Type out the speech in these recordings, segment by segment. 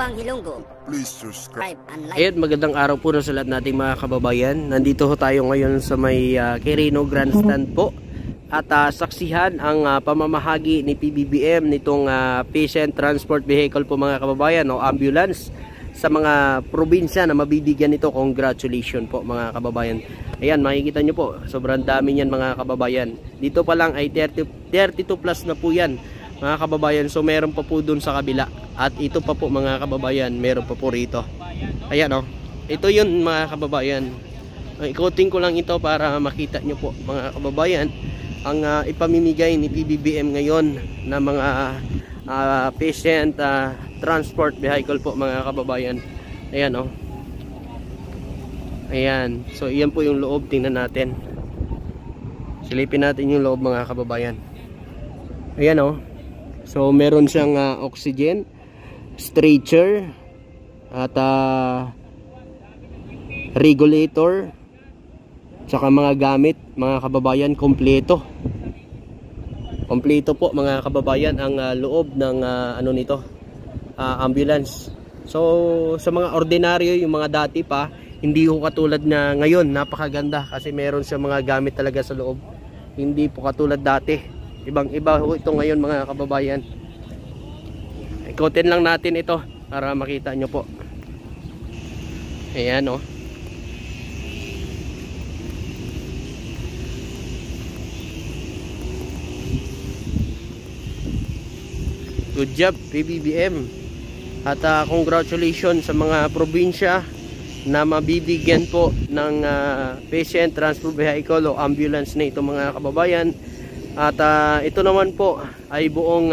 Bawang Ilonggo. Please subscribe and like. Ayan, magandang araw po sa lahat nating mga kababayan. Nandito ho tayo ngayon sa may Quirino Grandstand po. At saksihan ang pamamahagi ni PBBM nitong Patient Transport Vehicle po mga kababayan o ambulance sa mga probinsya na mabibigyan nito. Congratulations po mga kababayan. Ayan, makikita nyo po, sobrang dami niyan mga kababayan. Dito pa lang ay 32 plus na po yan mga kababayan. So meron pa po dun sa kabila. At ito pa po mga kababayan, meron pa po rito. Ayan o, ito yun mga kababayan. Ikotin ko lang ito para makita nyo po mga kababayan ang ipamimigay ni PBBM ngayon na mga patient transport vehicle po mga kababayan. Ayan o. Ayan, so iyan po yung loob, tingnan natin. Silipin natin yung loob mga kababayan. Ayan o. So meron siyang oxygen, stretcher at regulator, tsaka mga gamit mga kababayan. Kompleto po mga kababayan ang loob ng ano nito, ambulance. So sa mga ordinaryo, yung mga dati pa, hindi ko katulad na ngayon. Napakaganda kasi meron siya mga gamit talaga sa loob. Hindi po katulad dati. Ibang iba ito ngayon mga kababayan. Ikotin lang natin ito para makita nyo po. Ayan o. Good job PBBM. At congratulations sa mga probinsya na mabibigyan po ng patient transport vehicle o ambulance na ito mga kababayan. At ito naman po ay buong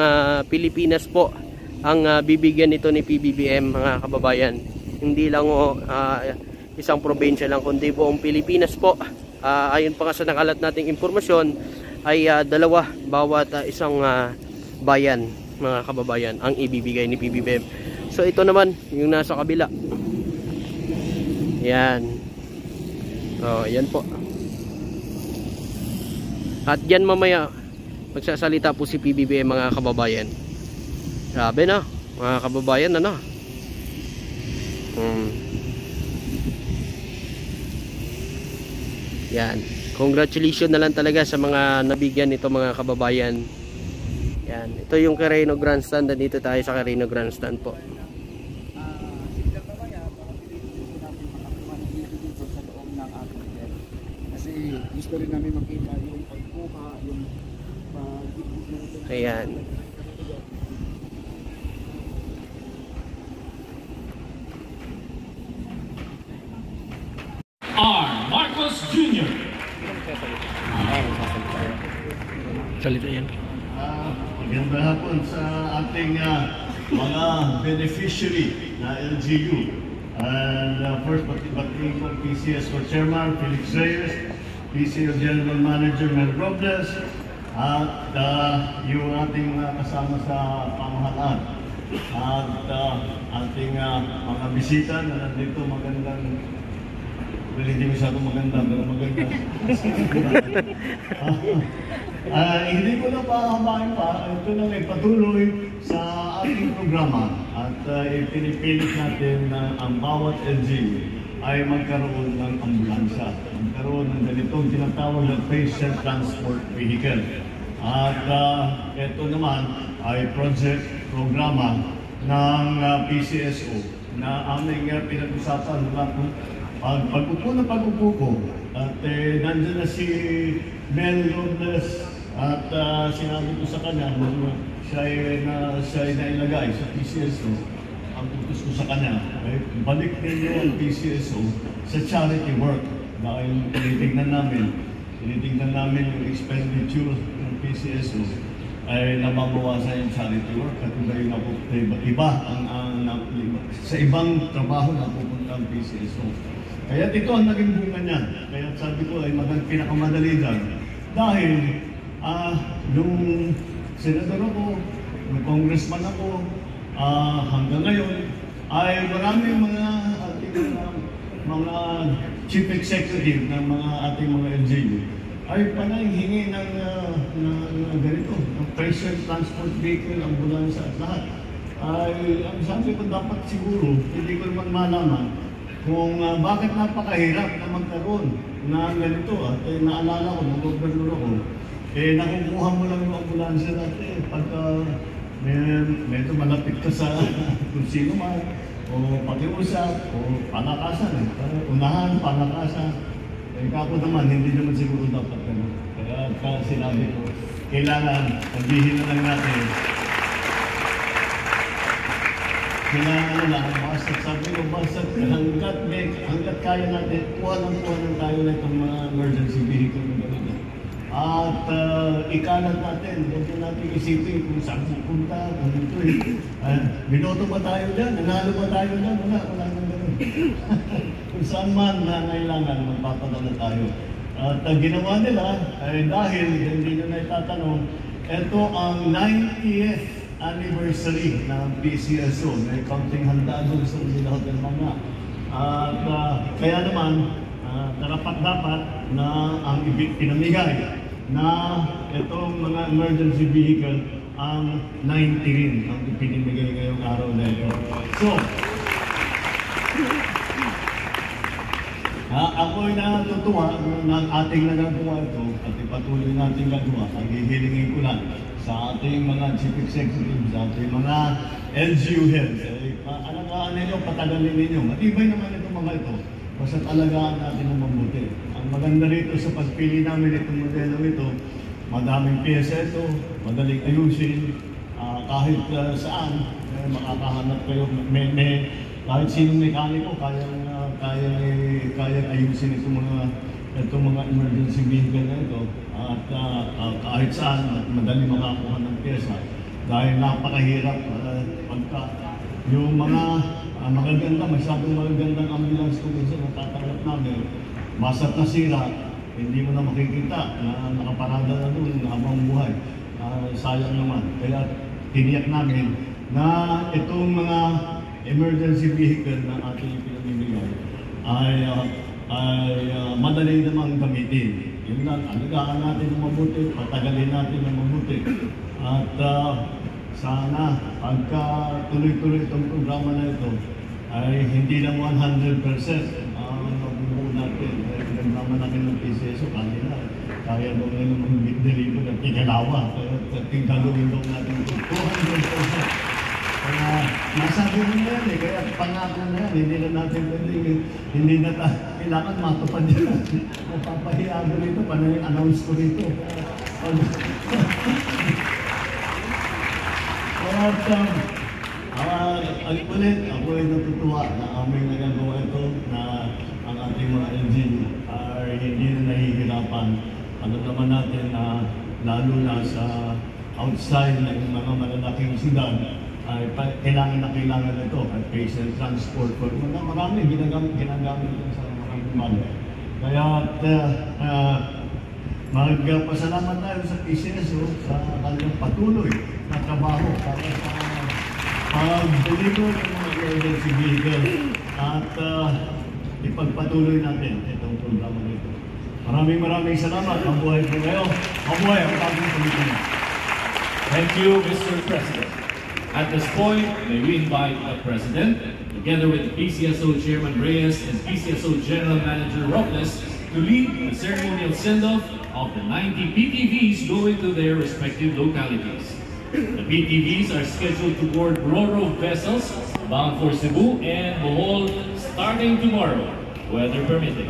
Pilipinas po ang bibigyan nito ni PBBM mga kababayan. Hindi lang isang probinsya lang, kundi buong Pilipinas po. Ayon pa nga sa nakalat nating impormasyon ay dalawa bawat isang bayan mga kababayan ang ibibigay ni PBBM. So ito naman yung nasa kabila. Yan. Oh, yan po. At yan mamaya magsasalita po si PBBM mga kababayan. Grabe na mga kababayan, ano. Yan. Congratulations na lang talaga sa mga nabigyan nito mga kababayan. Yan. Ito yung Quirino Grandstand. Dito tayo sa Quirino Grandstand po. Gusto rin namin makita yung pagkuha, yung ayan. R. Marcos Jr. Salita yan. Magandang hapon sa ating mga beneficiary na LGU. And first, bating ko PCS for Chairman Felix Reyes, PCS General Manager Mel Robles, at yung ating kasama sa pamahalaan. At ating mga bisita na nandito, magandang, well, hindi masyadong maganda, pero maganda. Hindi ko na pahabain pa, ito na may patuloy sa ating programa at ipinipilit natin na ang bawat LGU ay magkaroon ng ambulansya, magkaroon ng ganitong tinatawag na patient transport vehicle. At ito naman ay project programa ng PCSO na aming pinag-usapan mula po pag-upo na pag-upo ko. At nandun na si Mel Robles at sinabi ko sa kanya siya ay nailagay sa PCSO. Ang tutos ko sa kanya ay balik ninyo ang PCSO sa charity work dahil tinitignan namin yung expenditure ng PCSO ay nababawasan yung charity work at iba sa ibang trabaho na pupunta ang PCSO. Kaya ito ang naging bunga niyan. Kaya sabi ko ay pinakamadali dyan. Dahil nung senador ako, nung congressman ako, hanggang ngayon, ay maraming mga chief executive ng mga ating mga LGU ay panay hingi ng ganito, ng patient transport vehicle, ambulansya at lahat. ay ang sabi ko dapat siguro, hindi ko naman malaman kung bakit napakahirap na magkaroon na ganito. At naalala ko, nung gobernador ako, nakukuha mo lang yung ambulansya natin pagka medyo malapit ka sa kung sino man, o pakiusap, o palakasan. Unahan, palakasan. Kako naman, hindi naman siguro dapat ganun. Kaya sinabi ko, kailangan, sabihin na lang natin, kailangan na lang, basta sabi ko, basta hanggat kaya natin, kuha lang tayo na itong mga emergency vehicle na ganito. At ikalat natin, huwag natin isipin kung saan pupunta, kung ito binoto ba tayo dyan? Nanalo ba tayo dyan? Wala nang gano'n. Kung saan man na kailangan, magpapadala tayo. At ginawa nila, dahil hindi nyo na itatanong, ito ang 90th anniversary ng PCSO. May kaunting handa doon sa Manila Hotel Manga. At kaya naman, karapat-dapat na ang pinamigay na itong mga emergency vehicle ang 90 rin ang ipinimigay ngayong araw na ito. So, ako'y natutuwa ng ating nagagawa ito at ipatuloy natin gagawa. Ang hihilingin ko lang sa ating mga chief executives, sa ating mga LGU heads, alagaan ninyo, patagalin ninyo. Matibay naman itong mga ito. Basta alagaan natin ng mabuti. Ang maganda rito sa pagpili namin itong modelo ito, madaming pyesa ito, madaling ayusin, kahit saan, makakahanap kayo. Kahit sinong mekaniko, kaya ayusin itong mga emergency vehicle na ito. At kahit saan, madali makakuha ng pyesa. Dahil napakahirap pagka yung mga magaganda, masyadong magagandang ambulance kung minsan natatanggap namin, masat na sira, hindi mo na makikita na nakaparada na doon habang buhay. Sayang naman. Kaya tiniyak namin na itong mga emergency vehicle na ating pinamimigay ay madali namang gamitin. Yun lang, alagaan natin ng mabuti, patagalin natin ng mabuti. At sana pagka tuloy-tuloy itong programa na ito ay hindi lang 100% ang mabubuo natin. Programa namin ng PCSO kanina, kaya daw ngayon mag-deliver ng Igalawa. Kaya tinggalugin daw natin ito 200%. Kaya nasabi mo na yan kaya pangako na yan, hindi na natin pwede, hindi na kailangan matupad yan. Mapapahiyago rito, paano yung announce ko rito. At ulit, ako ay natutuwa na aming nagagawa ito na ang ating mga LGU ay hindi na nahihirapan. Ano naman natin na lalo na sa outside ng mga malalaking syudad ay kailangan ito at patient transport for marami ginagamit ito sa mga bagay. Kaya magpasalamat tayo sa PCSO sa kanyang patuloy na trabaho para sa pag-deliver ng mga emergency vehicle at ipagpatuloy natin itong programa nito. Maraming salamat. Mabuhay po kayo. Mabuhay ang ating Pilipinas. Thank you, Mr. President. At this point, may we invite the President, together with PCSO Chairman Reyes and PCSO General Manager Robles, to lead the ceremonial send-off of the 90 PTVs going to their respective localities. The PTVs are scheduled to board Ro-Ro vessels bound for Cebu and Bohol starting tomorrow, weather permitting.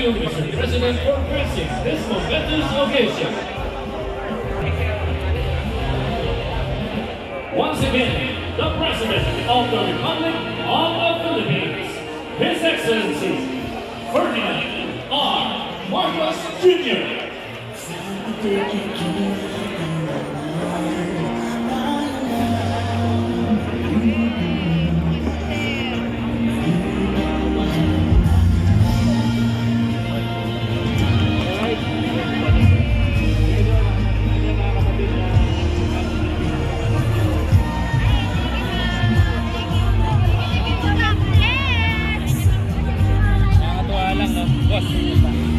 you, Mr. President, for gracing this momentous occasion. Once again, the President of the Republic of the Philippines, His Excellency Ferdinand R. Marcos Jr.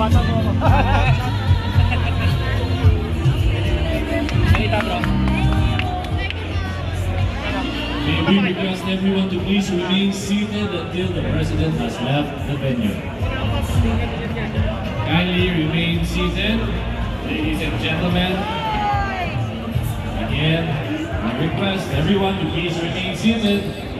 May we request everyone to please remain seated until the President has left the venue. Kindly remain seated, ladies and gentlemen. Again, I request everyone to please remain seated